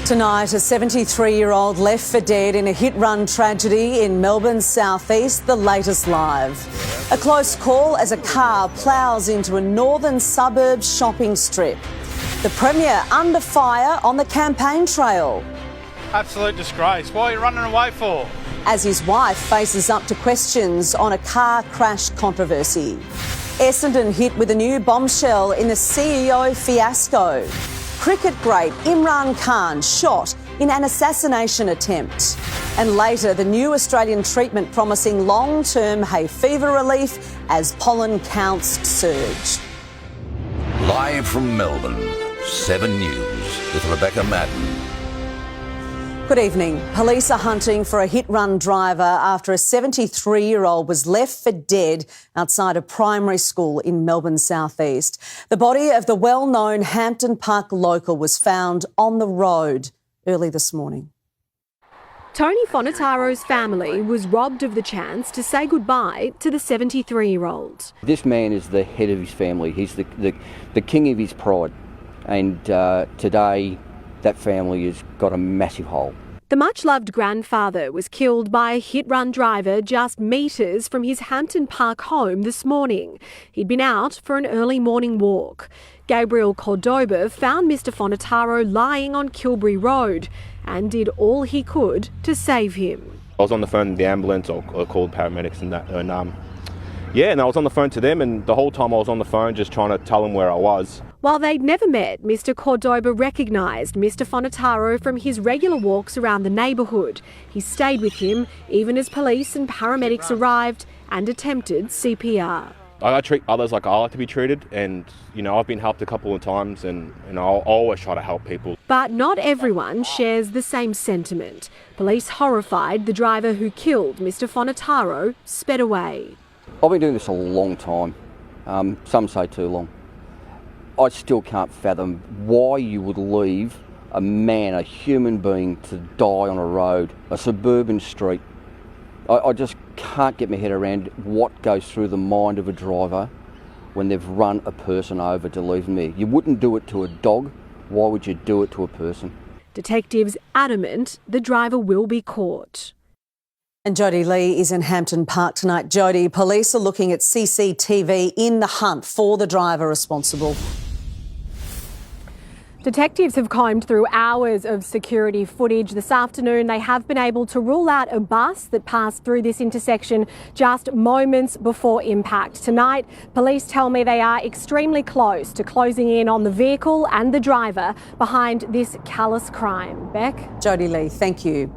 Tonight, a 73-year-old left for dead in a hit-run tragedy in Melbourne's southeast, the latest live. A close call as a car ploughs into a northern suburbs shopping strip. The Premier under fire on the campaign trail. Absolute disgrace. What are you running away for? As his wife faces up to questions on a car crash controversy. Essendon hit with a new bombshell in the CEO fiasco. Cricket great Imran Khan shot in an assassination attempt. And later, the new Australian treatment promising long-term hay fever relief as pollen counts surge. Live from Melbourne, 7 News with Rebecca Madden. Good evening. Police are hunting for a hit-run driver after a 73-year-old was left for dead outside a primary school in Melbourne's southeast. The body of the well-known Hampton Park local was found on the road early this morning. Tony Fonataro's family was robbed of the chance to say goodbye to the 73-year-old. This man is the head of his family. He's the king of his pride. And today, that family has got a massive hole. The much-loved grandfather was killed by a hit-run driver just metres from his Hampton Park home this morning. He'd been out for an early morning walk. Gabriel Cordoba found Mr Fonataro lying on Kilbury Road and did all he could to save him. I was on the phone to the ambulance or called paramedics and that, and I was on the phone to them, and the whole time I was on the phone just trying to tell them where I was. While they'd never met, Mr Cordoba recognised Mr Fonataro from his regular walks around the neighbourhood. He stayed with him even as police and paramedics arrived and attempted CPR. I treat others like I like to be treated, and I've been helped a couple of times, and I'll always try to help people. But not everyone shares the same sentiment. Police horrified the driver who killed Mr Fonataro sped away. I've been doing this a long time, some say too long. I still can't fathom why you would leave a man, a human being, to die on a road, a suburban street. I just can't get my head around what goes through the mind of a driver when they've run a person over to leave them there. You wouldn't do it to a dog, why would you do it to a person? Detectives adamant the driver will be caught. And Jodie Lee is in Hampton Park tonight. Jodie, police are looking at CCTV in the hunt for the driver responsible. Detectives have combed through hours of security footage this afternoon. They have been able to rule out a bus that passed through this intersection just moments before impact. Tonight, police tell me they are extremely close to closing in on the vehicle and the driver behind this callous crime. Beck? Jodie Lee, thank you.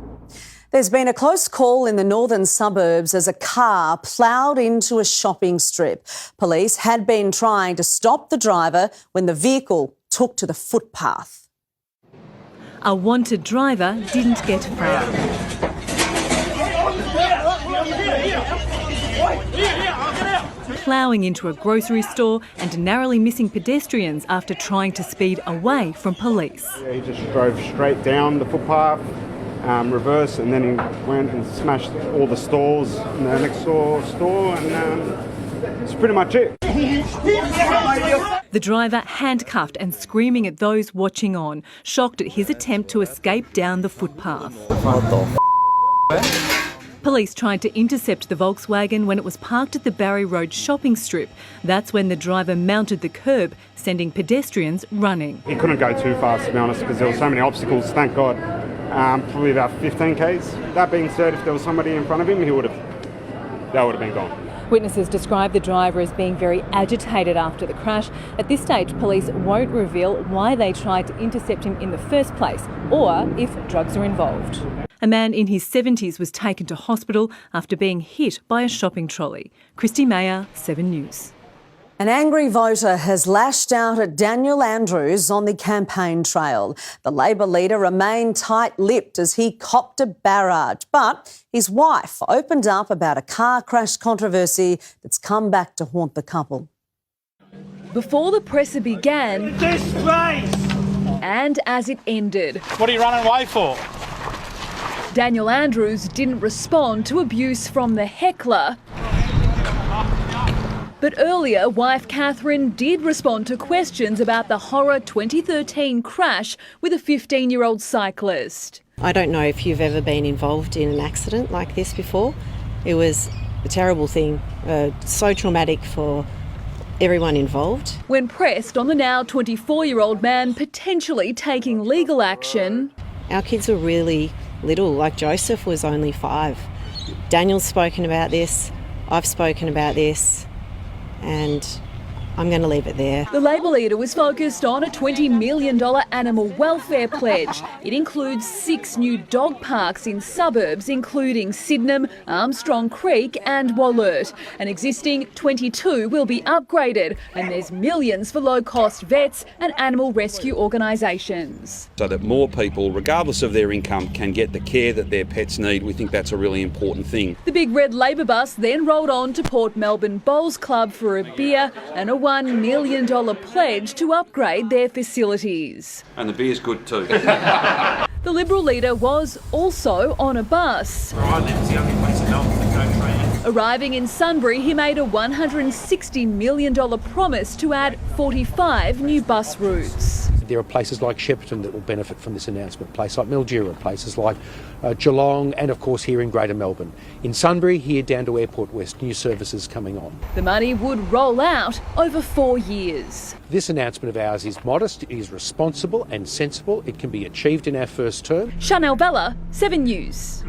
There's been a close call in the northern suburbs as a car ploughed into a shopping strip. Police had been trying to stop the driver when the vehicle took to the footpath. A wanted driver didn't get found. Ploughing into a grocery store and narrowly missing pedestrians after trying to speed away from police. Yeah, he just drove straight down the footpath, reverse, and then he went and smashed all the stores in the next door store, and that's pretty much it. The driver handcuffed and screaming at those watching on, shocked at his attempt to escape down the footpath. Police tried to intercept the Volkswagen when it was parked at the Barry Road shopping strip. That's when the driver mounted the curb, sending pedestrians running. He couldn't go too fast, to be honest, because there were so many obstacles, thank God. Probably about 15 k's. That being said, if there was somebody in front of him, that would have been gone. Witnesses describe the driver as being very agitated after the crash. At this stage, police won't reveal why they tried to intercept him in the first place or if drugs are involved. A man in his 70s was taken to hospital after being hit by a shopping trolley. Christy Mayer, 7 News. An angry voter has lashed out at Daniel Andrews on the campaign trail. The Labor leader remained tight-lipped as he copped a barrage, but his wife opened up about a car crash controversy that's come back to haunt the couple. Before the presser began, Disgrace! And as it ended, What are you running away for? Daniel Andrews didn't respond to abuse from the heckler. But earlier, wife Catherine did respond to questions about the horror 2013 crash with a 15-year-old cyclist. I don't know if you've ever been involved in an accident like this before. It was a terrible thing, so traumatic for everyone involved. When pressed on the now 24-year-old man potentially taking legal action. Our kids were really little, like Joseph was only 5. Daniel's spoken about this, I've spoken about this, and I'm going to leave it there. The Labor leader was focused on a $20 million animal welfare pledge. It includes 6 new dog parks in suburbs, including Sydenham, Armstrong Creek and Wollert. An existing 22 will be upgraded, and there's millions for low-cost vets and animal rescue organisations. So that more people, regardless of their income, can get the care that their pets need. We think that's a really important thing. The big red Labor bus then rolled on to Port Melbourne Bowls Club for a beer and a $1 million pledge to upgrade their facilities. And the beer's good too. The Liberal leader was also on a bus. Where I live is the only place in Melbourne that go train. Arriving in Sunbury, he made a $160 million promise to add 45 new bus routes. There are places like Shepparton that will benefit from this announcement, places like Mildura, places like Geelong and of course here in Greater Melbourne. In Sunbury, here down to Airport West, new services coming on. The money would roll out over 4 years. This announcement of ours is modest, it is responsible and sensible. It can be achieved in our first term. Chanel Vella, 7 News.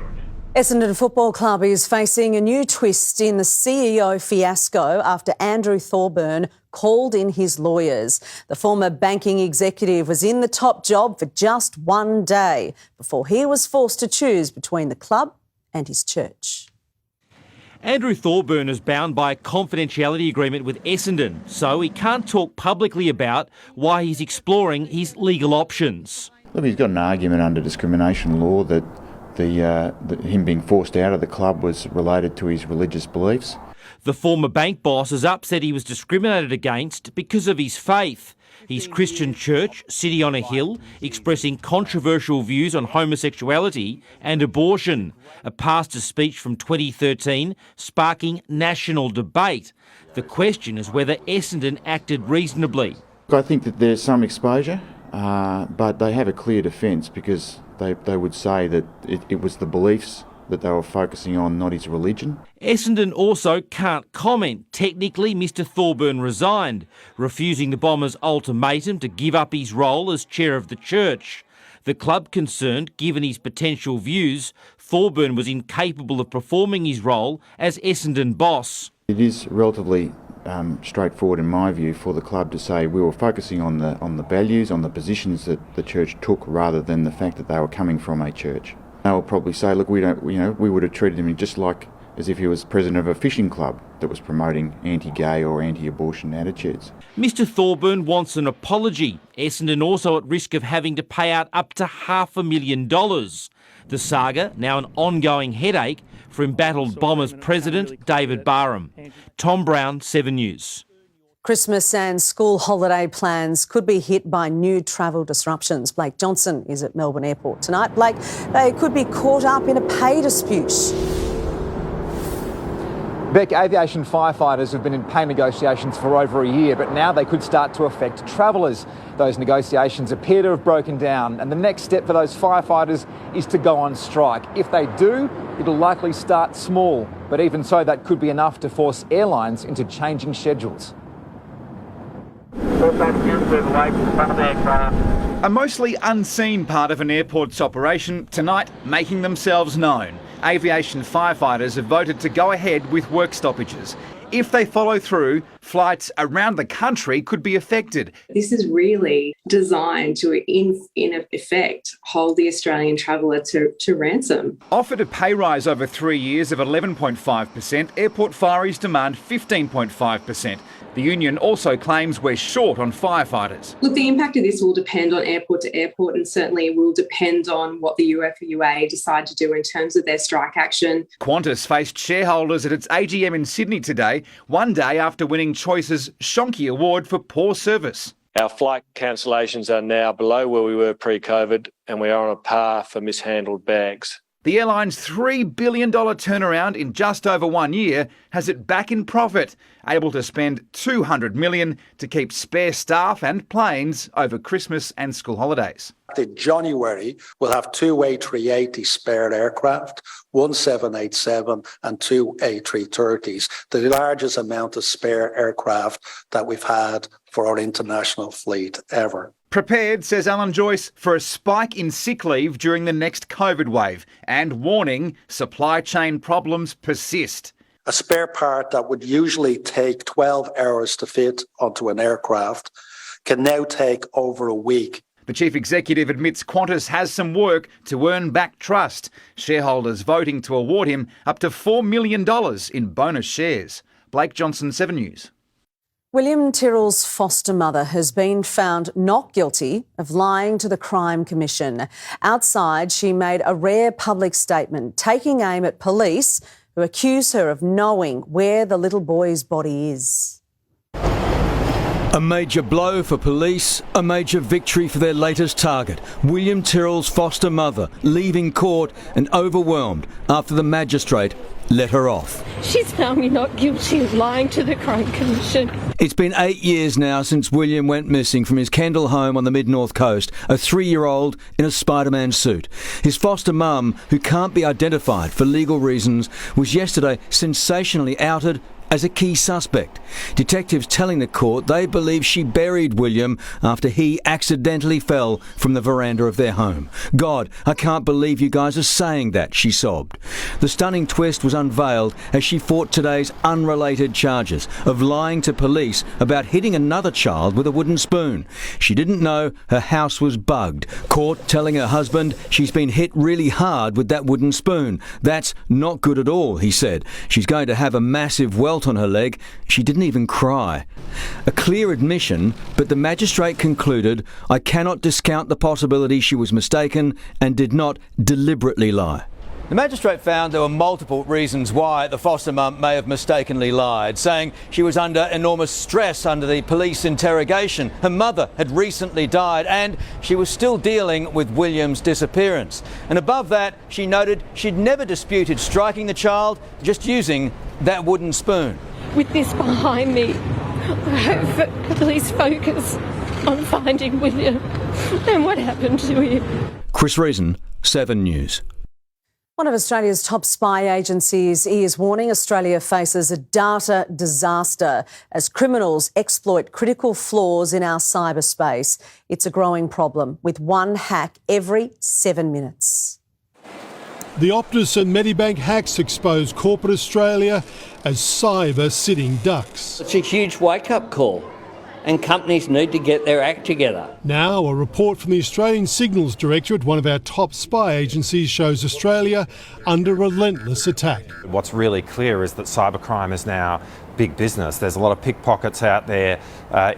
Essendon Football Club is facing a new twist in the CEO fiasco after Andrew Thorburn called in his lawyers. The former banking executive was in the top job for just 1 day before he was forced to choose between the club and his church. Andrew Thorburn is bound by a confidentiality agreement with Essendon, so he can't talk publicly about why he's exploring his legal options. Look, he's got an argument under discrimination law that him being forced out of the club was related to his religious beliefs. The former bank boss is upset he was discriminated against because of his faith. His Christian church, City on a Hill, expressing controversial views on homosexuality and abortion. A pastor's speech from 2013 sparking national debate. The question is whether Essendon acted reasonably. I think that there's some exposure, but they have a clear defence because they would say that it was the beliefs that they were focusing on, not his religion. Essendon also can't comment. Technically, Mr Thorburn resigned, refusing the Bombers' ultimatum to give up his role as chair of the church. The club concerned, given his potential views, Thorburn was incapable of performing his role as Essendon boss. It is relatively straightforward in my view for the club to say we were focusing on the values, on the positions that the church took rather than the fact that they were coming from a church. They'll probably say, look, we would have treated him just like as if he was president of a fishing club that was promoting anti-gay or anti-abortion attitudes. Mr Thorburn wants an apology. Essendon also at risk of having to pay out up to $500,000. The saga now an ongoing headache for embattled Bombers president David Barham. Tom Brown, 7 News. Christmas and school holiday plans could be hit by new travel disruptions. Blake Johnson is at Melbourne Airport tonight. Blake, they could be caught up in a pay dispute. Beck, aviation firefighters have been in pay negotiations for over a year, but now they could start to affect travellers. Those negotiations appear to have broken down, and the next step for those firefighters is to go on strike. If they do, it'll likely start small, but even so, that could be enough to force airlines into changing schedules. A mostly unseen part of an airport's operation, tonight making themselves known. Aviation firefighters have voted to go ahead with work stoppages. If they follow through, flights around the country could be affected. This is really designed to, in effect, hold the Australian traveller to ransom. Offered a pay rise over 3 years of 11.5%, airport fireys demand 15.5%. The union also claims we're short on firefighters. Look, the impact of this will depend on airport to airport and certainly will depend on what the UFUA decide to do in terms of their strike action. Qantas faced shareholders at its AGM in Sydney today, 1 day after winning Choice's Shonky Award for poor service. Our flight cancellations are now below where we were pre-COVID and we are on a par for mishandled bags. The airline's $3 billion turnaround in just over 1 year has it back in profit, able to spend $200 million to keep spare staff and planes over Christmas and school holidays. In January, we'll have two A380 spare aircraft, one 787 and two A330s, the largest amount of spare aircraft that we've had for our international fleet ever. Prepared, says Alan Joyce, for a spike in sick leave during the next COVID wave, and warning supply chain problems persist. A spare part that would usually take 12 hours to fit onto an aircraft can now take over a week. The chief executive admits Qantas has some work to earn back trust, shareholders voting to award him up to $4 million in bonus shares. Blake Johnson, 7 News. William Tyrrell's foster mother has been found not guilty of lying to the Crime Commission. Outside, she made a rare public statement, taking aim at police who accuse her of knowing where the little boy's body is. A major blow for police, a major victory for their latest target, William Tyrrell's foster mother, leaving court and overwhelmed after the magistrate let her off. She's found me not guilty of lying to the Crime Commission. It's been 8 years now since William went missing from his Kendall home on the mid-north coast, a 3-year-old in a Spider-Man suit. His foster mum, who can't be identified for legal reasons, was yesterday sensationally outed as a key suspect. Detectives telling the court they believe she buried William after he accidentally fell from the veranda of their home. God, I can't believe you guys are saying that, she sobbed. The stunning twist was unveiled as she fought today's unrelated charges of lying to police about hitting another child with a wooden spoon. She didn't know her house was bugged. Court telling her husband she's been hit really hard with that wooden spoon. That's not good at all, he said. She's going to have a massive welt on her leg. She didn't even cry. A clear admission, but the magistrate concluded, I cannot discount the possibility she was mistaken and did not deliberately lie. The magistrate found there were multiple reasons why the foster mum may have mistakenly lied, saying she was under enormous stress under the police interrogation. Her mother had recently died and she was still dealing with William's disappearance. And above that, she noted she'd never disputed striking the child, just using that wooden spoon. With this behind me, I hope that the police focus on finding William and what happened to him. Chris Reason, 7 News. One of Australia's top spy agencies is warning Australia faces a data disaster as criminals exploit critical flaws in our cyberspace. It's a growing problem, with one hack every 7 minutes. The Optus and Medibank hacks expose corporate Australia as cyber sitting ducks. It's a huge wake-up call, and companies need to get their act together. Now, a report from the Australian Signals Directorate, one of our top spy agencies, shows Australia under relentless attack. What's really clear is that cybercrime is now big business. There's a lot of pickpockets out there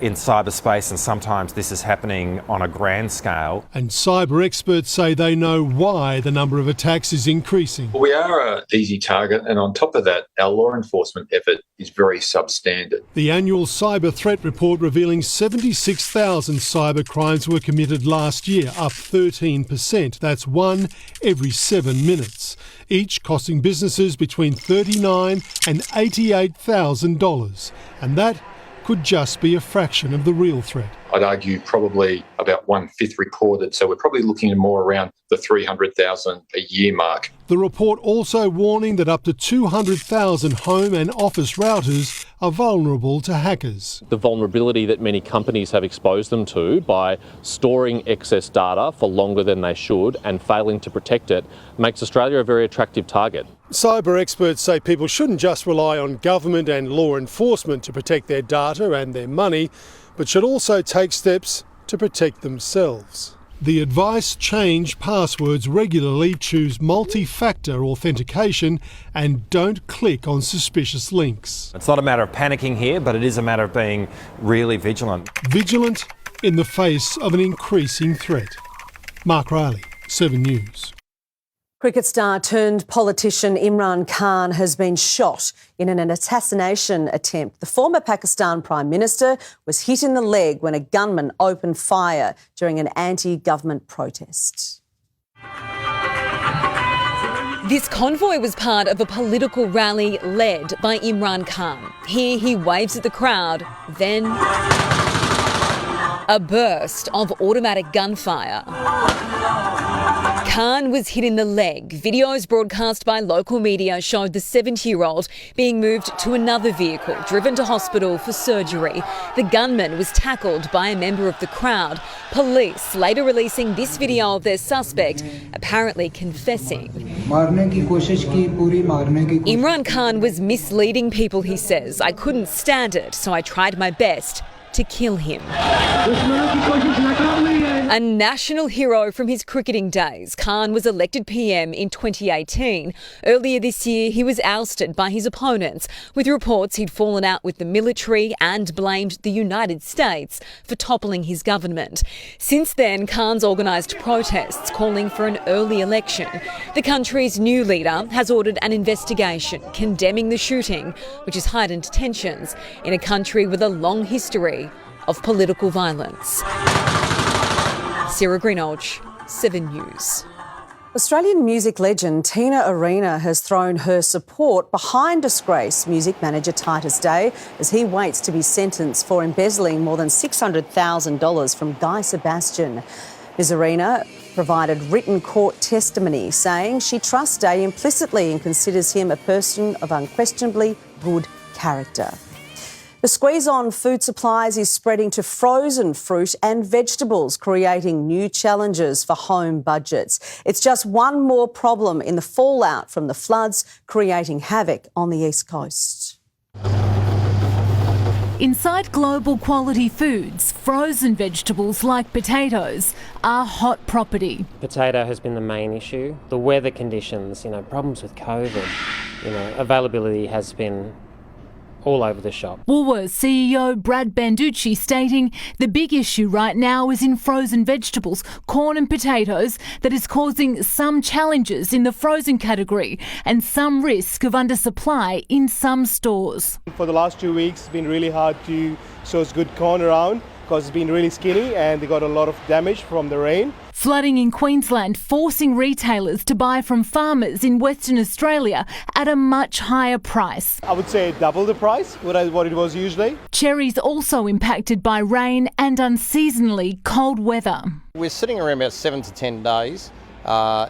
in cyberspace, and sometimes this is happening on a grand scale. And cyber experts say they know why the number of attacks is increasing. We are an easy target, and on top of that, our law enforcement effort is very substandard. The annual cyber threat report revealing 76,000 cyber crimes were committed last year, up 13%. That's one every 7 minutes, each costing businesses between $39,000 and $88,000. And that could just be a fraction of the real threat. I'd argue probably about 1/5 recorded, so we're probably looking at more around the 300,000 a year mark. The report also warning that up to 200,000 home and office routers are vulnerable to hackers. The vulnerability that many companies have exposed them to by storing excess data for longer than they should and failing to protect it makes Australia a very attractive target. Cyber experts say people shouldn't just rely on government and law enforcement to protect their data and their money, but should also take steps to protect themselves. The advice: change passwords regularly, choose multi-factor authentication, and don't click on suspicious links. It's not a matter of panicking here, but it is a matter of being really vigilant. Vigilant in the face of an increasing threat. Mark Riley, 7 News. Cricket star turned politician Imran Khan has been shot in an assassination attempt. The former Pakistan Prime Minister was hit in the leg when a gunman opened fire during an anti-government protest. This convoy was part of a political rally led by Imran Khan. Here he waves at the crowd, then a burst of automatic gunfire. Khan was hit in the leg. Videos broadcast by local media showed the 70-year-old being moved to another vehicle, driven to hospital for surgery. The gunman was tackled by a member of the crowd. Police later releasing this video of their suspect, apparently confessing. Imran Khan was misleading people, he says. I couldn't stand it, so I tried my best to kill him. A national hero from his cricketing days, Khan was elected PM in 2018. Earlier this year, he was ousted by his opponents, with reports he'd fallen out with the military and blamed the United States for toppling his government. Since then, Khan's organised protests calling for an early election. The country's new leader has ordered an investigation condemning the shooting, which has heightened tensions in a country with a long history of political violence. Sarah Greenolge, 7 News. Australian music legend Tina Arena has thrown her support behind disgraced music manager Titus Day as he waits to be sentenced for embezzling more than $600,000 from Guy Sebastian. Ms Arena provided written court testimony saying she trusts Day implicitly and considers him a person of unquestionably good character. The squeeze on food supplies is spreading to frozen fruit and vegetables, creating new challenges for home budgets. It's just one more problem in the fallout from the floods, creating havoc on the East Coast. Inside Global Quality Foods, frozen vegetables like potatoes are hot property. Potato has been the main issue. The weather conditions, problems with COVID, availability has been all over the shop. Woolworths CEO Brad Banducci stating the big issue right now is in frozen vegetables, corn and potatoes, that is causing some challenges in the frozen category and some risk of undersupply in some stores. For the last 2 weeks, it's been really hard to source good corn around because it's been really skinny and they got a lot of damage from the rain. Flooding in Queensland forcing retailers to buy from farmers in Western Australia at a much higher price. I would say double the price, what it was usually. Cherries also impacted by rain and unseasonably cold weather. We're sitting around about 7 to 10 days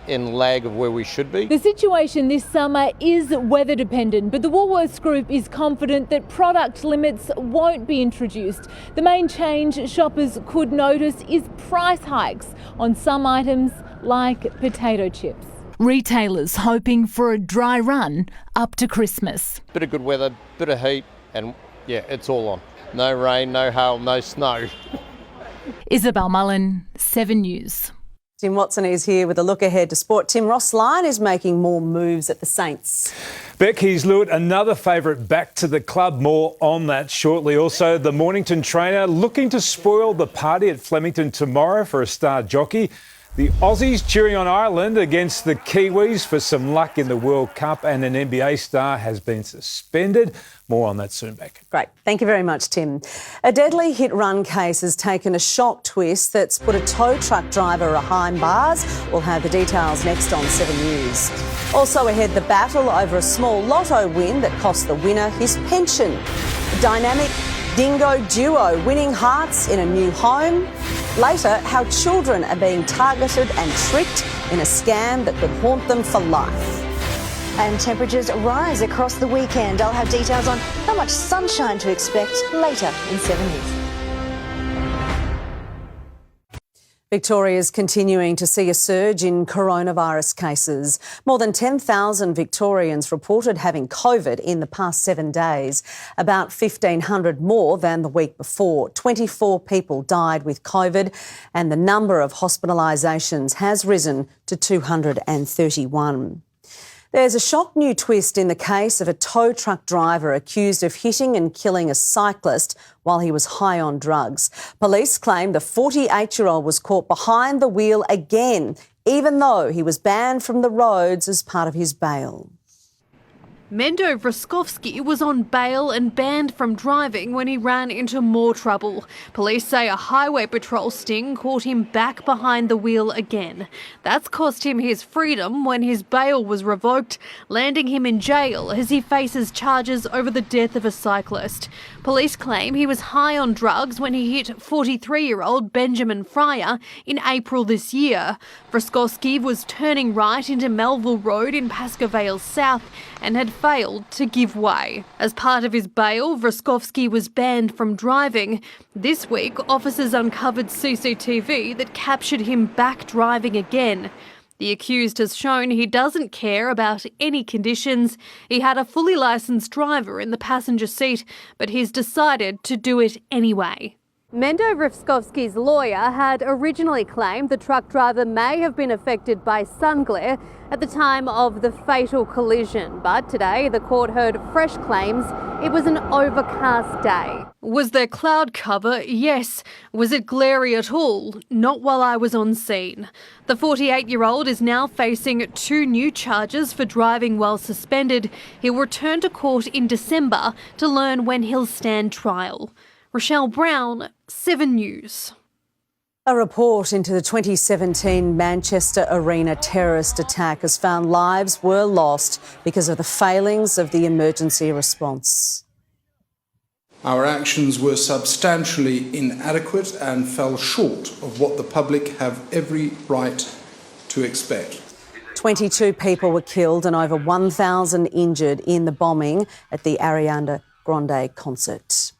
in lag of where we should be. The situation this summer is weather dependent, but the Woolworths Group is confident that product limits won't be introduced. The main change shoppers could notice is price hikes on some items like potato chips. Retailers hoping for a dry run up to Christmas. Bit of good weather, bit of heat, and it's all on. No rain, no hail, no snow. Isabel Mullen, 7 News. Tim Watson is here with a look ahead to sport. Tim, Ross Lyon is making more moves at the Saints. Beck, he's lured another favourite back to the club. More on that shortly. Also, the Mornington trainer looking to spoil the party at Flemington tomorrow for a star jockey. The Aussies cheering on Ireland against the Kiwis for some luck in the World Cup, and an NBA star has been suspended. More on that soon, Beck. Great. Thank you very much, Tim. A deadly hit-run case has taken a shock twist that's put a tow truck driver behind bars. We'll have the details next on 7 News. Also ahead, the battle over a small lotto win that cost the winner his pension. A dynamic dingo duo winning hearts in a new home. Later, how children are being targeted and tricked in a scam that could haunt them for life. And temperatures rise across the weekend. I'll have details on how much sunshine to expect later in 7 News. Victoria is continuing to see a surge in coronavirus cases. More than 10,000 Victorians reported having COVID in the past 7 days, about 1,500 more than the week before. 24 people died with COVID and the number of hospitalisations has risen to 231. There's a shock new twist in the case of a tow truck driver accused of hitting and killing a cyclist while he was high on drugs. Police claim the 48-year-old was caught behind the wheel again, even though he was banned from the roads as part of his bail. Mendo Vroskovsky was on bail and banned from driving when he ran into more trouble. Police say a highway patrol sting caught him back behind the wheel again. That's cost him his freedom when his bail was revoked, landing him in jail as he faces charges over the death of a cyclist. Police claim he was high on drugs when he hit 43-year-old Benjamin Fryer in April this year. Vroskovsky was turning right into Melville Road in Pascoe Vale South and had failed to give way. As part of his bail, Vroskovsky was banned from driving. This week, officers uncovered CCTV that captured him back driving again. The accused has shown he doesn't care about any conditions. He had a fully licensed driver in the passenger seat, but he's decided to do it anyway. Mendo Vroskovsky's lawyer had originally claimed the truck driver may have been affected by sun glare at the time of the fatal collision, but today the court heard fresh claims it was an overcast day. Was there cloud cover? Yes. Was it glary at all? Not while I was on scene. The 48-year-old is now facing 2 new charges for driving while suspended. He'll return to court in December to learn when he'll stand trial. Rochelle Brown, 7 News. A report into the 2017 Manchester Arena terrorist attack has found lives were lost because of the failings of the emergency response. Our actions were substantially inadequate and fell short of what the public have every right to expect. 22 people were killed and over 1,000 injured in the bombing at the Ariana Grande concert.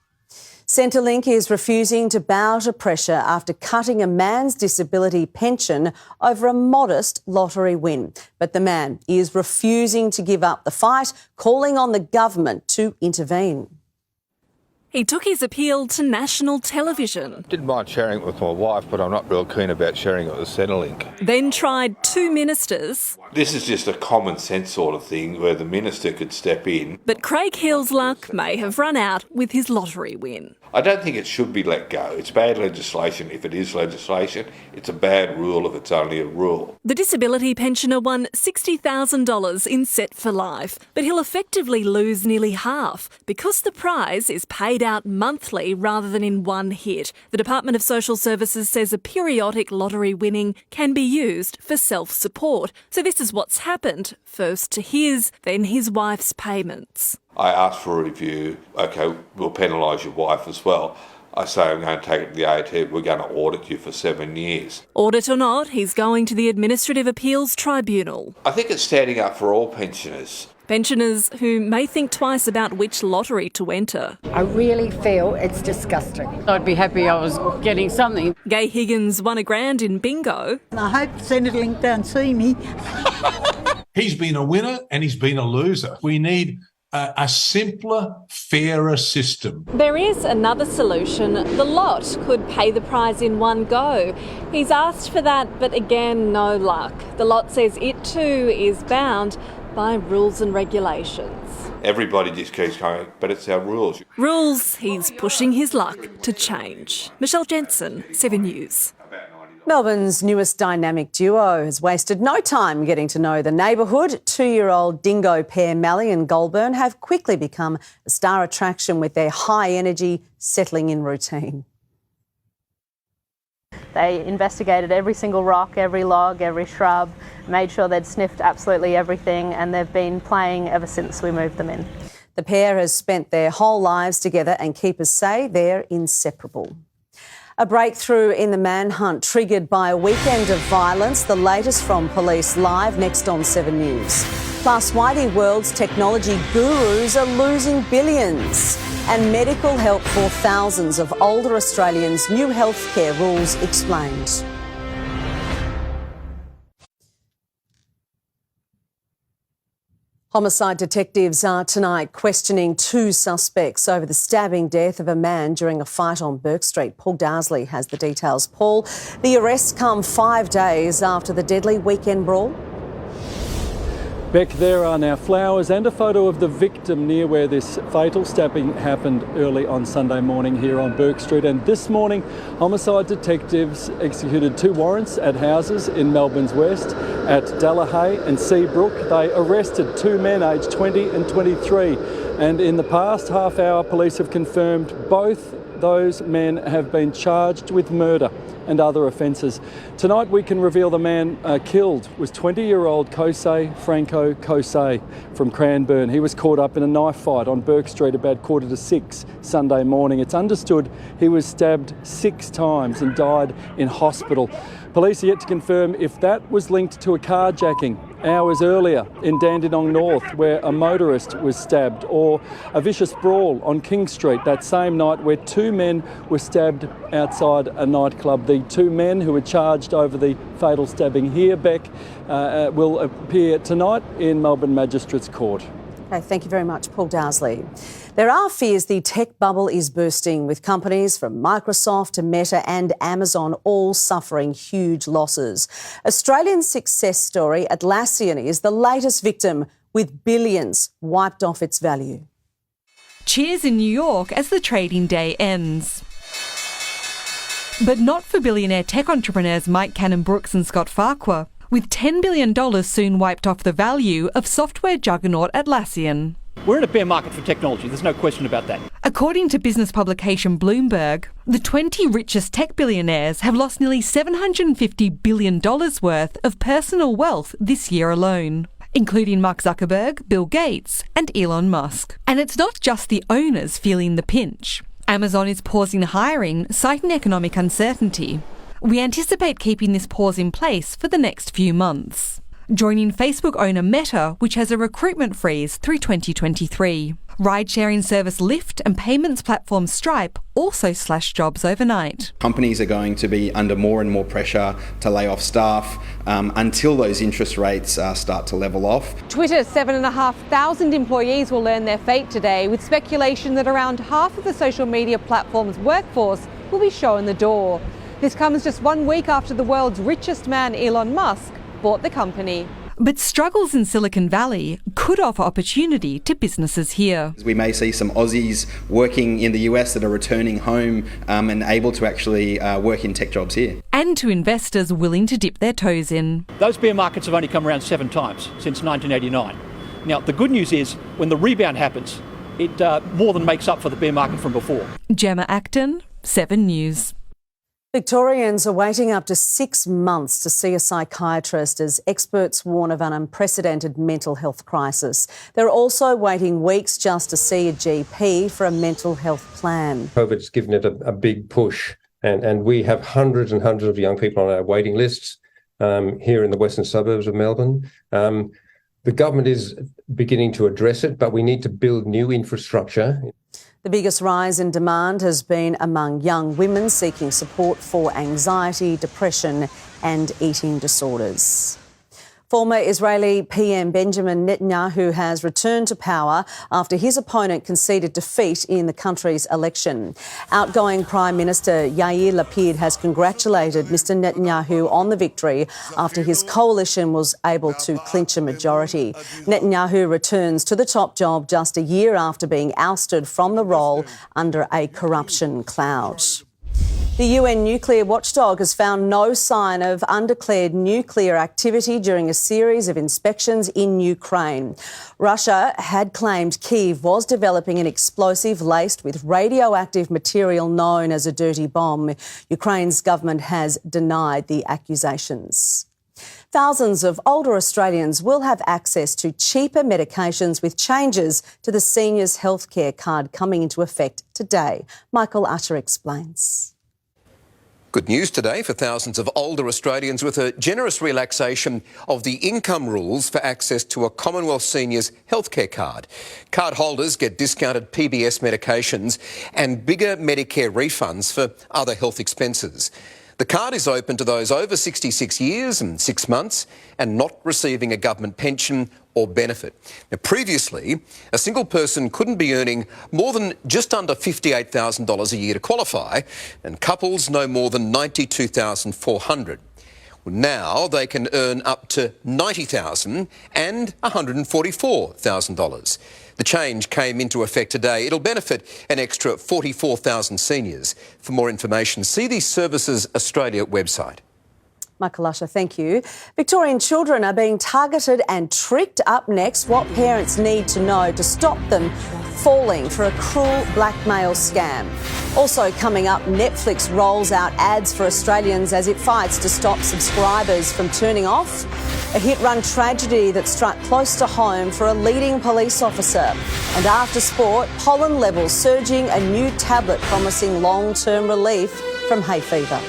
Centrelink is refusing to bow to pressure after cutting a man's disability pension over a modest lottery win. But the man is refusing to give up the fight, calling on the government to intervene. He took his appeal to national television. Didn't mind sharing it with my wife, but I'm not real keen about sharing it with Centrelink. Then tried 2 ministers. This is just a common sense sort of thing where the minister could step in. But Craig Hill's luck may have run out with his lottery win. I don't think it should be let go. It's bad legislation if it is legislation. It's a bad rule if it's only a rule. The disability pensioner won $60,000 in Set for Life, but he'll effectively lose nearly half because the prize is paid out monthly rather than in one hit. The Department of Social Services says a periodic lottery winning can be used for self-support. So this is what's happened. First to his, then his wife's payments. I asked for a review. OK, we'll penalise your wife as well. I say I'm going to take it to the AT. We're going to audit you for 7 years. Audit or not, he's going to the Administrative Appeals Tribunal. I think it's standing up for all pensioners. Pensioners who may think twice about which lottery to enter. I really feel it's disgusting. I'd be happy I was getting something. Gay Higgins won $1,000 in bingo. And I hope Centrelink don't see me. He's been a winner and he's been a loser. We need a simpler, fairer system. There is another solution. The lot could pay the prize in one go. He's asked for that, but again, no luck. The lot says it too is bound by rules and regulations. Everybody just keeps going, but it's our rules. Rules he's pushing his luck to change. Michelle Jensen, 7 News. Melbourne's newest dynamic duo has wasted no time getting to know the neighbourhood. 2-year-old dingo pair Mally and Goulburn have quickly become a star attraction with their high energy, settling in routine. They investigated every single rock, every log, every shrub, made sure they'd sniffed absolutely everything, and they've been playing ever since we moved them in. The pair has spent their whole lives together and keepers say they're inseparable. A breakthrough in the manhunt triggered by a weekend of violence. The latest from Police Live next on 7 News. Plus, why the world's technology gurus are losing billions. And medical help for thousands of older Australians. New healthcare rules explained. Homicide detectives are tonight questioning 2 suspects over the stabbing death of a man during a fight on Bourke Street. Paul Darsley has the details. Paul, the arrests come 5 days after the deadly weekend brawl. Beck, there are now flowers and a photo of the victim near where this fatal stabbing happened early on Sunday morning here on Bourke Street. And this morning, homicide detectives executed 2 warrants at houses in Melbourne's west at Delahaye and Seabrook. They arrested 2 men aged 20 and 23. And in the past half hour, police have confirmed both those men have been charged with murder and other offences. Tonight we can reveal the man killed was 20-year-old Kosei Franco Kosei from Cranbourne. He was caught up in a knife fight on Bourke Street about 5:45 Sunday morning. It's understood he was stabbed 6 times and died in hospital. Police are yet to confirm if that was linked to a carjacking hours earlier in Dandenong North, where a motorist was stabbed, or a vicious brawl on King Street that same night where 2 men were stabbed outside a nightclub. The 2 men who were charged over the fatal stabbing here, Beck, will appear tonight in Melbourne Magistrates Court. Okay, thank you very much, Paul Dowsley. There are fears the tech bubble is bursting, with companies from Microsoft to Meta and Amazon all suffering huge losses. Australian success story Atlassian is the latest victim, with billions wiped off its value. Cheers in New York as the trading day ends. But not for billionaire tech entrepreneurs Mike Cannon-Brookes and Scott Farquhar, with $10 billion soon wiped off the value of software juggernaut Atlassian. We're in a bear market for technology, there's no question about that. According to business publication Bloomberg, the 20 richest tech billionaires have lost nearly $750 billion worth of personal wealth this year alone, including Mark Zuckerberg, Bill Gates and Elon Musk. And it's not just the owners feeling the pinch. Amazon is pausing hiring, citing economic uncertainty. We anticipate keeping this pause in place for the next few months. Joining Facebook owner Meta, which has a recruitment freeze through 2023. Ride-sharing service Lyft and payments platform Stripe also slashed jobs overnight. Companies are going to be under more and more pressure to lay off staff until those interest rates start to level off. Twitter's 7,500 employees will learn their fate today, with speculation that around half of the social media platform's workforce will be shown the door. This comes just 1 week after the world's richest man, Elon Musk, bought the company. But struggles in Silicon Valley could offer opportunity to businesses here. We may see some Aussies working in the US that are returning home and able to actually work in tech jobs here. And to investors willing to dip their toes in. Those bear markets have only come around 7 times since 1989. Now, the good news is when the rebound happens, it more than makes up for the bear market from before. Gemma Acton, 7 News. Victorians are waiting up to 6 months to see a psychiatrist as experts warn of an unprecedented mental health crisis. They're also waiting weeks just to see a GP for a mental health plan. COVID's given it a big push, and we have hundreds and hundreds of young people on our waiting lists here in the western suburbs of Melbourne. The government is beginning to address it, but we need to build new infrastructure. The biggest rise in demand has been among young women seeking support for anxiety, depression and eating disorders. Former Israeli PM Benjamin Netanyahu has returned to power after his opponent conceded defeat in the country's election. Outgoing Prime Minister Yair Lapid has congratulated Mr Netanyahu on the victory after his coalition was able to clinch a majority. Netanyahu returns to the top job just a year after being ousted from the role under a corruption cloud. The UN nuclear watchdog has found no sign of undeclared nuclear activity during a series of inspections in Ukraine. Russia had claimed Kyiv was developing an explosive laced with radioactive material known as a dirty bomb. Ukraine's government has denied the accusations. Thousands of older Australians will have access to cheaper medications with changes to the Seniors Healthcare Card coming into effect today. Michael Utter explains. Good news today for thousands of older Australians with a generous relaxation of the income rules for access to a Commonwealth Seniors Healthcare Card. Card holders get discounted PBS medications and bigger Medicare refunds for other health expenses. The card is open to those over 66 years and 6 months and not receiving a government pension or benefit. Now, previously, a single person couldn't be earning more than just under $58,000 a year to qualify, and couples no more than $92,400. Now they can earn up to $90,000 and $144,000. The change came into effect today. It'll benefit an extra 44,000 seniors. For more information, see the Services Australia website. Michael Usher, thank you. Victorian children are being targeted and tricked. Up next, what parents need to know to stop them falling for a cruel blackmail scam. Also coming up, Netflix rolls out ads for Australians as it fights to stop subscribers from turning off. A hit-run tragedy that struck close to home for a leading police officer. And after sport, pollen levels surging, a new tablet promising long-term relief from hay fever.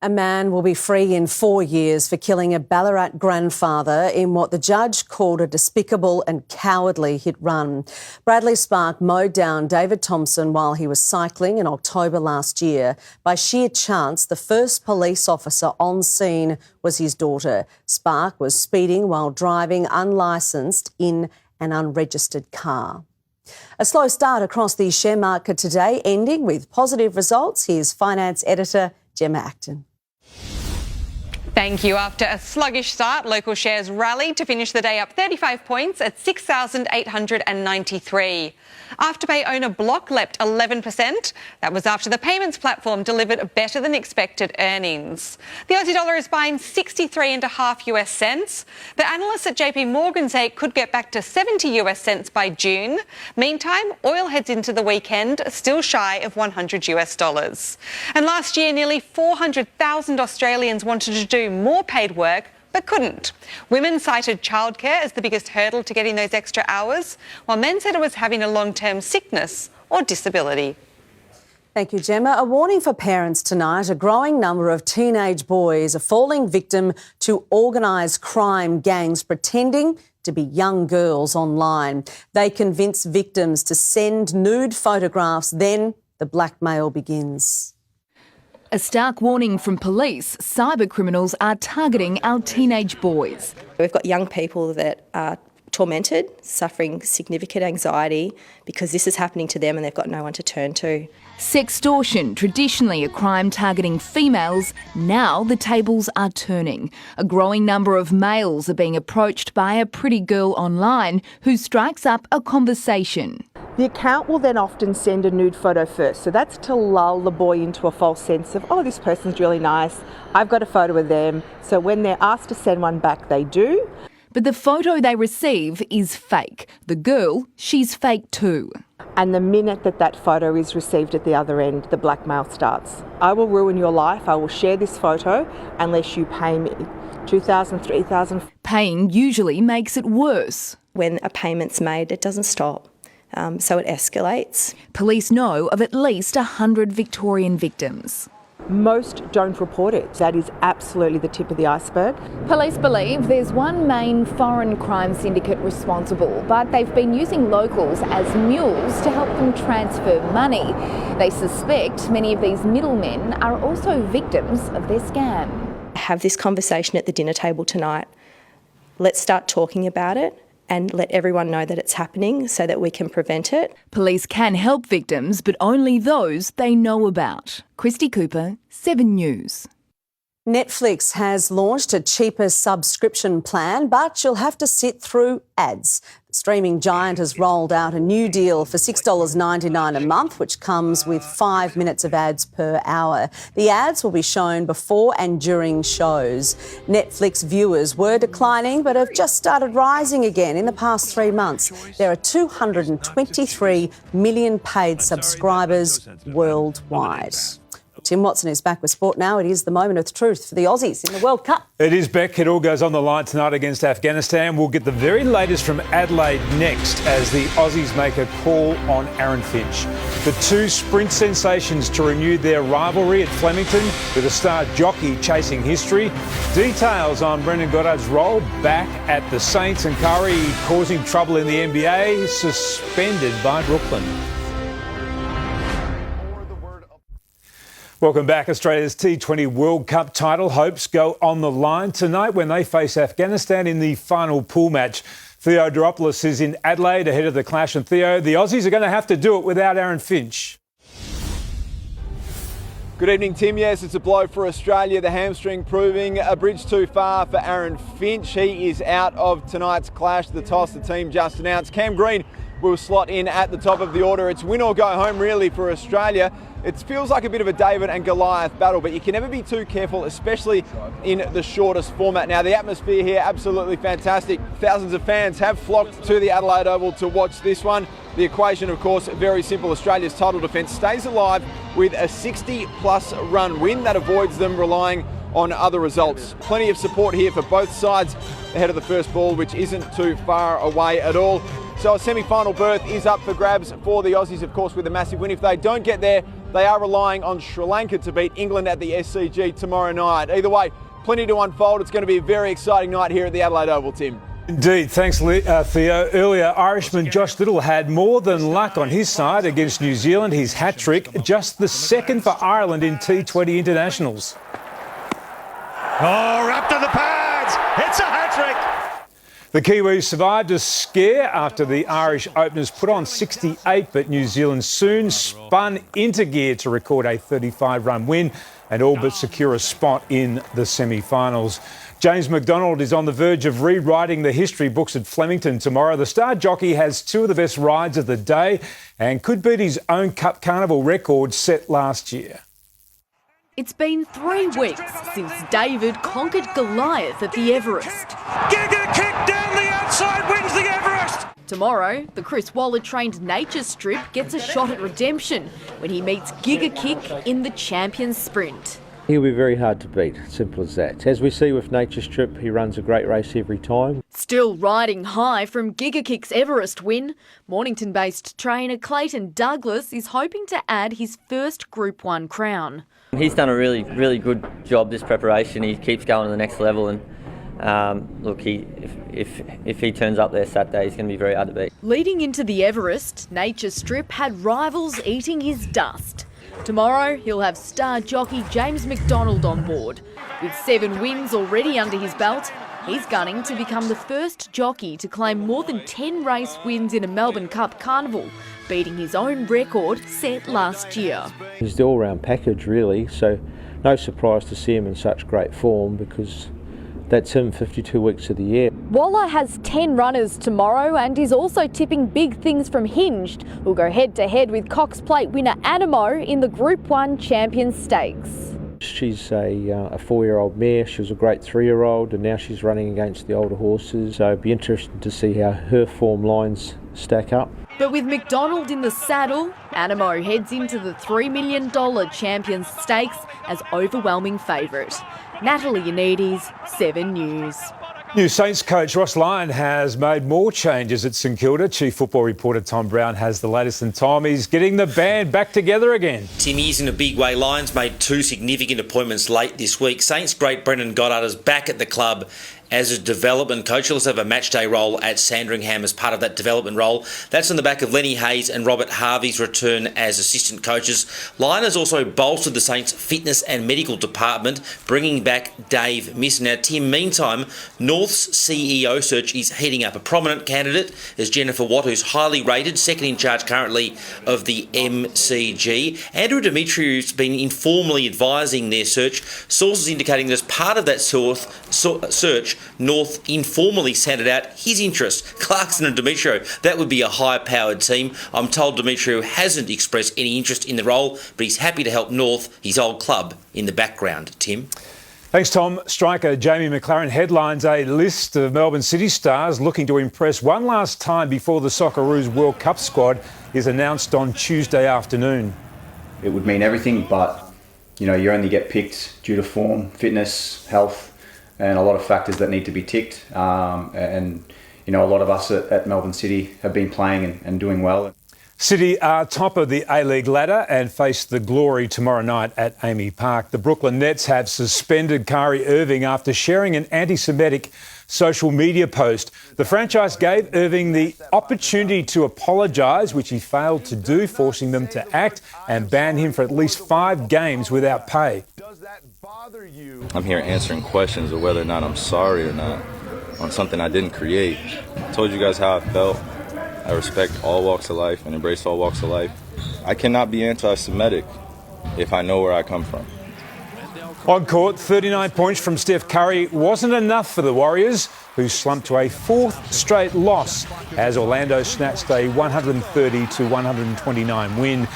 A man will be free in 4 years for killing a Ballarat grandfather in what the judge called a despicable and cowardly hit-run. Bradley Spark mowed down David Thompson while he was cycling in October last year. By sheer chance, the first police officer on scene was his daughter. Spark was speeding while driving unlicensed in an unregistered car. A slow start across the share market today, ending with positive results. Here's finance editor Gemma Acton. Thank you. After a sluggish start, local shares rallied to finish the day up 35 points at 6,893. Afterpay owner Block leapt 11%. That was after the payments platform delivered better than expected earnings. The Aussie dollar is buying 63.5 US cents. The analysts at JP Morgan say it could get back to 70 US cents by June. Meantime, oil heads into the weekend still shy of 100 US dollars. And last year, nearly 400,000 Australians wanted to do more paid work but couldn't. Women cited childcare as the biggest hurdle to getting those extra hours, while men said it was having a long-term sickness or disability. Thank you, Gemma. A warning for parents tonight. A growing number of teenage boys are falling victim to organised crime gangs pretending to be young girls online. They convince victims to send nude photographs, then the blackmail begins. A stark warning from police. Cyber criminals are targeting our teenage boys. We've got young people that are tormented, suffering significant anxiety because this is happening to them and they've got no one to turn to. Sextortion, traditionally a crime targeting females, now the tables are turning. A growing number of males are being approached by a pretty girl online who strikes up a conversation. The account will then often send a nude photo first, so that's to lull the boy into a false sense of, oh, this person's really nice, I've got a photo of them. So when they're asked to send one back, they do. But the photo they receive is fake. The girl, she's fake too. And the minute that photo is received at the other end, the blackmail starts. I will ruin your life, I will share this photo unless you pay me $2,000, $3,000. Paying usually makes it worse. When a payment's made, it doesn't stop. So it escalates. Police know of at least 100 Victorian victims. Most don't report it. That is absolutely the tip of the iceberg. Police believe there's one main foreign crime syndicate responsible, but they've been using locals as mules to help them transfer money. They suspect many of these middlemen are also victims of their scam. Have this conversation at the dinner table tonight. Let's start talking about it and let everyone know that it's happening so that we can prevent it. Police can help victims, but only those they know about. Christy Cooper, 7 News. Netflix has launched a cheaper subscription plan, but you'll have to sit through ads. The streaming giant has rolled out a new deal for $6.99 a month, which comes with 5 minutes of ads per hour. The ads will be shown before and during shows. Netflix viewers were declining, but have just started rising again in the past 3 months. There are 223 million paid subscribers worldwide. Tim Watson is back with sport now. It is the moment of truth for the Aussies in the World Cup. It is, Beck. It all goes on the line tonight against Afghanistan. We'll get the very latest from Adelaide next as the Aussies make a call on Aaron Finch. The two sprint sensations to renew their rivalry at Flemington with a star jockey chasing history. Details on Brendan Goddard's role back at the Saints and Curry causing trouble in the NBA, suspended by Brooklyn. Welcome back. Australia's T20 World Cup title hopes go on the line tonight when they face Afghanistan in the final pool match. Theo Dropoulos is in Adelaide ahead of the clash. And Theo, the Aussies are going to have to do it without Aaron Finch. Good evening, Tim. Yes, it's a blow for Australia. The hamstring proving a bridge too far for Aaron Finch. He is out of tonight's clash. The toss, the team just announced. Cam Green will slot in at the top of the order. It's win or go home, really, for Australia. It feels like a bit of a David and Goliath battle, but you can never be too careful, especially in the shortest format. Now, the atmosphere here, absolutely fantastic. Thousands of fans have flocked to the Adelaide Oval to watch this one. The equation, of course, very simple. Australia's title defence stays alive with a 60-plus run win. That avoids them relying on other results. Plenty of support here for both sides ahead of the first ball, which isn't too far away at all. So a semi-final berth is up for grabs for the Aussies, of course, with a massive win. If they don't get there, they are relying on Sri Lanka to beat England at the SCG tomorrow night. Either way, plenty to unfold. It's going to be a very exciting night here at the Adelaide Oval, Tim. Indeed. Thanks, Theo. Earlier, Irishman Josh Little had more than luck on his side against New Zealand. His hat-trick, just the second for Ireland in T20 internationals. Oh, wrapped in the pads. It's a hat-trick. The Kiwis survived a scare after the Irish openers put on 68, but New Zealand soon spun into gear to record a 35-run win and all but secure a spot in the semi-finals. James McDonald is on the verge of rewriting the history books at Flemington tomorrow. The star jockey has two of the best rides of the day and could beat his own Cup Carnival record set last year. It's been 3 weeks since David conquered Goliath at the Everest. Giga kick down the outside, wins the Everest! Tomorrow, the Chris Waller-trained Nature Strip gets a shot at redemption when he meets Giga Kick in the Champions Sprint. He'll be very hard to beat, simple as that. As we see with Nature Strip, he runs a great race every time. Still riding high from Giga Kick's Everest win, Mornington-based trainer Clayton Douglas is hoping to add his first Group 1 crown. He's done a really good job this preparation. He keeps going to the next level, and look, if he turns up there Saturday, he's going to be very hard to beat. Leading into the Everest, Nature Strip had rivals eating his dust. Tomorrow, he'll have star jockey James McDonald on board. With 7 wins already under his belt, he's gunning to become the first jockey to claim more than 10 race wins in a Melbourne Cup Carnival, beating his own record set last year. He's the all-round package, really, so no surprise to see him in such great form because that's him 52 weeks of the year. Waller has 10 runners tomorrow and is also tipping big things from Hinged, who'll go head-to-head with Cox Plate winner Animo in the Group 1 Champions Stakes. She's a 4-year-old mare. She was a great 3-year-old and now she's running against the older horses. So it'll be interesting to see how her form lines stack up. But with McDonald in the saddle, Animo heads into the $3 million Champions Stakes as overwhelming favourite. Natalie Yannidis, 7 News. New Saints coach Ross Lyon has made more changes at St Kilda. Chief football reporter Tom Brown has the latest, and Tom, he's getting the band back together again. Tim, is in a big way. Lions made 2 significant appointments late this week. Saints great Brendan Goddard is back at the club as a development coach. He'll also have a matchday role at Sandringham as part of that development role. That's on the back of Lenny Hayes and Robert Harvey's return as assistant coaches. Lyon has also bolstered the Saints' fitness and medical department, bringing back Dave Miss. Now, Tim, meantime, North's CEO search is heating up. A prominent candidate is Jennifer Watt, who's highly rated, second in charge currently of the MCG. Andrew Dimitriou's been informally advising their search. Sources indicating that as part of that search, North informally sounded out his interest. Clarkson and Dimitriou, that would be a high-powered team. I'm told Dimitriou hasn't expressed any interest in the role, but he's happy to help North, his old club, in the background. Tim? Thanks, Tom. Striker Jamie McLaren headlines a list of Melbourne City stars looking to impress one last time before the Socceroos World Cup squad is announced on Tuesday afternoon. It would mean everything, but you only get picked due to form, fitness, health, and a lot of factors that need to be ticked. And a lot of us at Melbourne City have been playing and doing well. City are top of the A-League ladder and face the Glory tomorrow night at Amy Park. The Brooklyn Nets have suspended Kyrie Irving after sharing an anti-Semitic social media post. The franchise gave Irving the opportunity to apologise, which he failed to do, forcing them to act and ban him for at least 5 games without pay. I'm here answering questions of whether or not I'm sorry or not on something I didn't create. I told you guys how I felt. I respect all walks of life and embrace all walks of life. I cannot be anti-Semitic. if I know where I come from. On court, 39 points from Steph Curry wasn't enough for the Warriors, who slumped to a fourth straight loss as Orlando snatched a 130-129 win.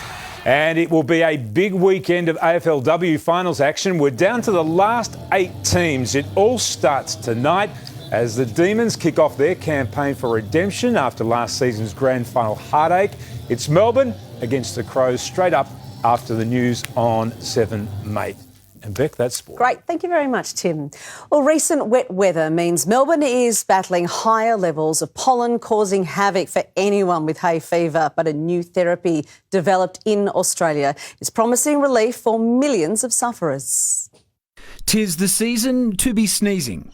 And it will be a big weekend of AFLW finals action. We're down to the last 8 teams. It all starts tonight as the Demons kick off their campaign for redemption after last season's grand final heartache. It's Melbourne against the Crows straight up after the news on 7 May. And Beck, that's sport. Great. Thank you very much, Tim. Well, recent wet weather means Melbourne is battling higher levels of pollen, causing havoc for anyone with hay fever. But a new therapy developed in Australia is promising relief for millions of sufferers. 'Tis the season to be sneezing.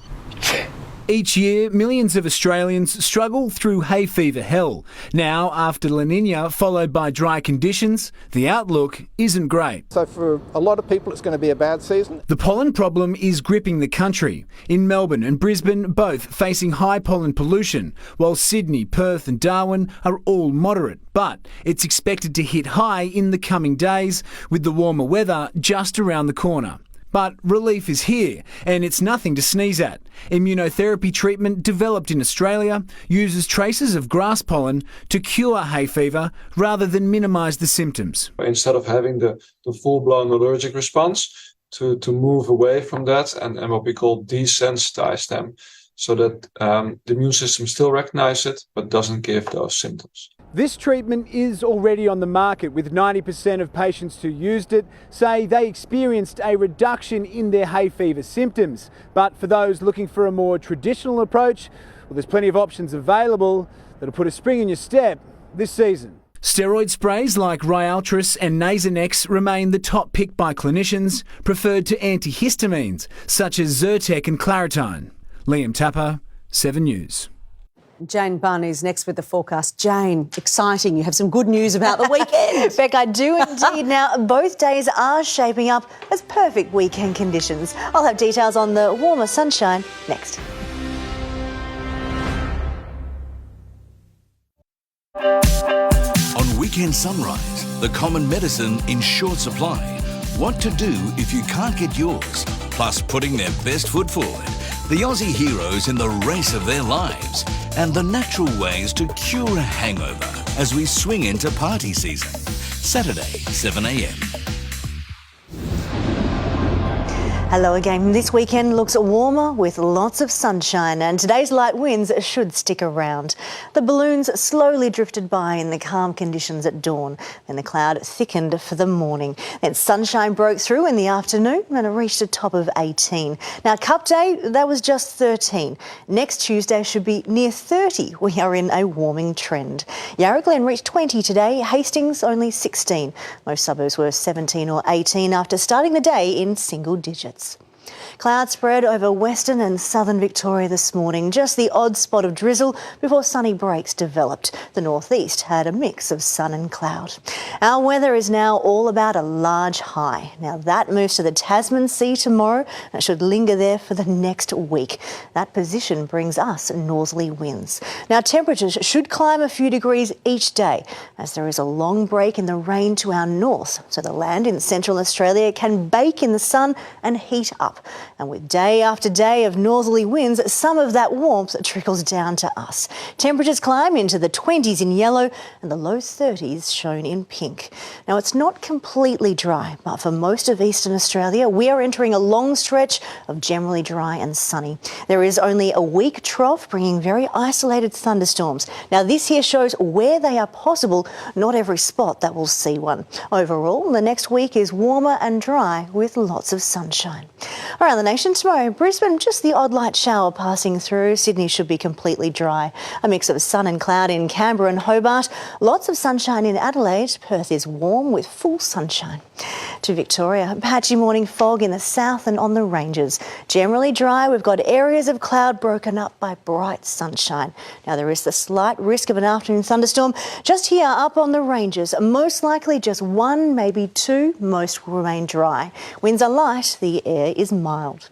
Each year, millions of Australians struggle through hay fever hell. Now, after La Nina, followed by dry conditions, the outlook isn't great. So for a lot of people, it's going to be a bad season. The pollen problem is gripping the country. In Melbourne and Brisbane, both facing high pollen pollution, while Sydney, Perth and Darwin are all moderate. But it's expected to hit high in the coming days, with the warmer weather just around the corner. But relief is here, and it's nothing to sneeze at. Immunotherapy treatment developed in Australia uses traces of grass pollen to cure hay fever rather than minimise the symptoms. Instead of having the full-blown allergic response, to move away from that and what we call desensitize them, so that the immune system still recognises it but doesn't give those symptoms. This treatment is already on the market, with 90% of patients who used it say they experienced a reduction in their hay fever symptoms. But for those looking for a more traditional approach, well, there's plenty of options available that'll put a spring in your step this season. Steroid sprays like Ryaltris and Nasonex remain the top pick by clinicians, preferred to antihistamines such as Zyrtec and Claritine. Liam Tapper, 7 News. Jane Bunn is next with the forecast. Jane, exciting. You have some good news about the weekend. Beck, I do indeed. Now, both days are shaping up as perfect weekend conditions. I'll have details on the warmer sunshine next. On Weekend Sunrise, the common medicine in short supply. What to do if you can't get yours, plus putting their best foot forward. The Aussie heroes in the race of their lives, and the natural ways to cure a hangover as we swing into party season. Saturday, 7 a.m. Hello again. This weekend looks warmer with lots of sunshine, and today's light winds should stick around. The balloons slowly drifted by in the calm conditions at dawn. Then the cloud thickened for the morning. Then sunshine broke through in the afternoon and it reached a top of 18. Now, Cup Day, that was just 13. Next Tuesday should be near 30. We are in a warming trend. Yarra Glen reached 20 today, Hastings only 16. Most suburbs were 17 or 18 after starting the day in single digits. Clouds spread over western and southern Victoria this morning. Just the odd spot of drizzle before sunny breaks developed. The northeast had a mix of sun and cloud. Our weather is now all about a large high. Now that moves to the Tasman Sea tomorrow and it should linger there for the next week. That position brings us northerly winds. Now temperatures should climb a few degrees each day as there is a long break in the rain to our north, so the land in central Australia can bake in the sun and heat up. And with day after day of northerly winds, some of that warmth trickles down to us. Temperatures climb into the 20s in yellow and the low 30s shown in pink. Now, it's not completely dry, but for most of eastern Australia, we are entering a long stretch of generally dry and sunny. There is only a weak trough bringing very isolated thunderstorms. Now, this here shows where they are possible, not every spot that will see one. Overall, the next week is warmer and dry with lots of sunshine. Around the nation tomorrow, Brisbane, just the odd light shower passing through. Sydney should be completely dry. A mix of sun and cloud in Canberra and Hobart. Lots of sunshine in Adelaide. Perth is warm with full sunshine. To Victoria, patchy morning fog in the south and on the ranges. Generally dry. We've got areas of cloud broken up by bright sunshine. Now there is the slight risk of an afternoon thunderstorm just here up on the ranges. Most likely just one, maybe two. Most will remain dry. Winds are light. The air is mild.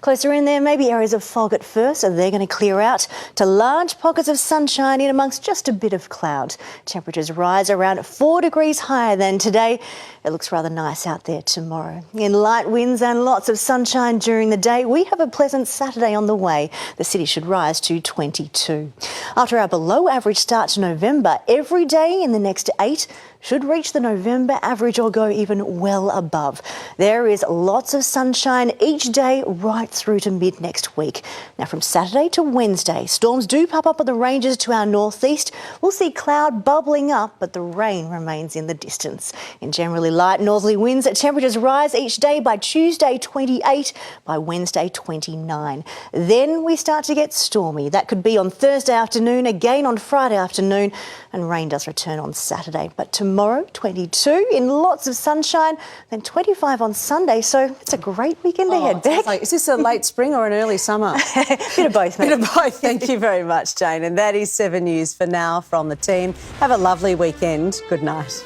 Closer in there, maybe areas of fog at first, so they're going to clear out to large pockets of sunshine in amongst just a bit of cloud. Temperatures rise around 4 degrees higher than today. It looks rather nice out there tomorrow. In light winds and lots of sunshine during the day, we have a pleasant Saturday on the way. The city should rise to 22. After our below average start to November, every day in the next 8 should reach the November average or go even well above. There is lots of sunshine each day right through to mid next week. Now from Saturday to Wednesday, storms do pop up on the ranges to our northeast. We'll see cloud bubbling up, but the rain remains in the distance. In generally light northerly winds, temperatures rise each day by Tuesday 28, by Wednesday 29. Then we start to get stormy. That could be on Thursday afternoon, again on Friday afternoon, and rain does return on Saturday. But tomorrow, 22 in lots of sunshine, then 25 on Sunday. So it's a great weekend ahead, Beck. Is this a late spring or an early summer? Bit of both, mate. Bit of both. Thank you very much, Jane. And that is 7 News for now from the team. Have a lovely weekend. Good night.